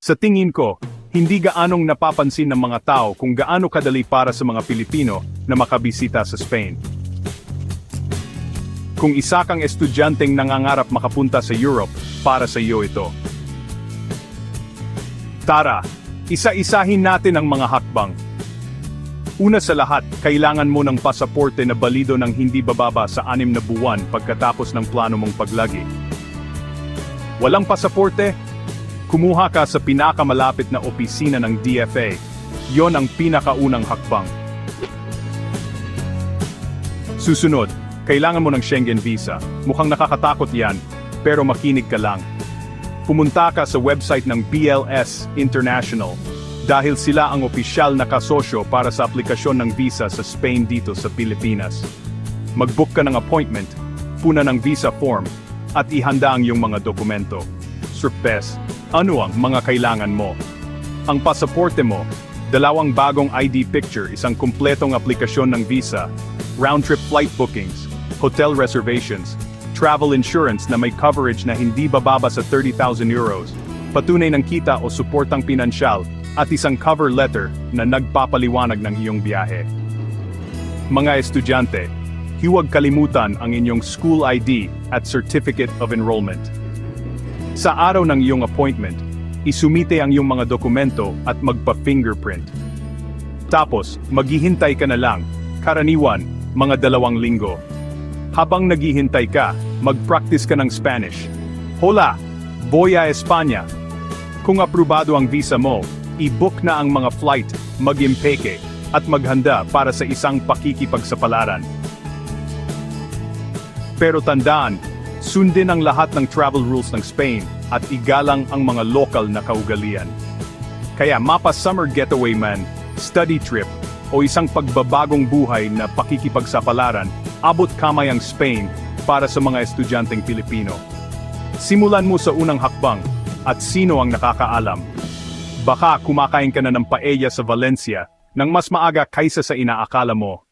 Sa tingin ko, hindi gaanong napapansin ng mga tao kung gaano kadali para sa mga Pilipino na makabisita sa Spain. Kung isa kang estudyanteng nangangarap makapunta sa Europe, para sa iyo ito. Tara, isa-isahin natin ang mga hakbang. Una sa lahat, kailangan mo ng pasaporte na balido ng hindi bababa sa 6 na buwan pagkatapos ng plano mong paglagi. Walang pasaporte? Kumuha ka sa pinakamalapit na opisina ng DFA. Yon ang pinakaunang hakbang. Susunod, kailangan mo ng Schengen visa. Mukhang nakakatakot yan, pero makinig ka lang. Pumunta ka sa website ng BLS International dahil sila ang opisyal na kasosyo para sa aplikasyon ng visa sa Spain dito sa Pilipinas. Mag-book ka ng appointment, puna ng visa form, at ihanda ang iyong mga dokumento. Surpes, ano ang mga kailangan mo? Ang pasaporte mo, 2 bagong ID picture, isang kumpletong aplikasyon ng visa, round-trip flight bookings, hotel reservations, travel insurance na may coverage na hindi bababa sa 30,000 euros, patunay ng kita o suportang pinansyal, at isang cover letter na nagpapaliwanag ng iyong biyahe. Mga estudyante, huwag kalimutan ang inyong school ID at Certificate of Enrollment. Sa araw ng iyong appointment, isumite ang iyong mga dokumento at magpa-fingerprint. Tapos, maghihintay ka na lang, karaniwan, mga 2 linggo. Habang naghihintay ka, mag-practice ka ng Spanish. Hola, voy a España. Kung aprobado ang visa mo, i-book na ang mga flight, mag-impeke, at maghanda para sa isang pakikipagsapalaran. Pero tandaan, sundin ang lahat ng travel rules ng Spain at igalang ang mga lokal na kaugalian. Kaya mapa summer getaway man, study trip, o isang pagbabagong buhay na pakikipagsapalaran, abot kamay ang Spain para sa mga estudyanteng Pilipino. Simulan mo sa unang hakbang, at sino ang nakakaalam? Baka kumakain ka na ng paella sa Valencia nang mas maaga kaysa sa inaakala mo.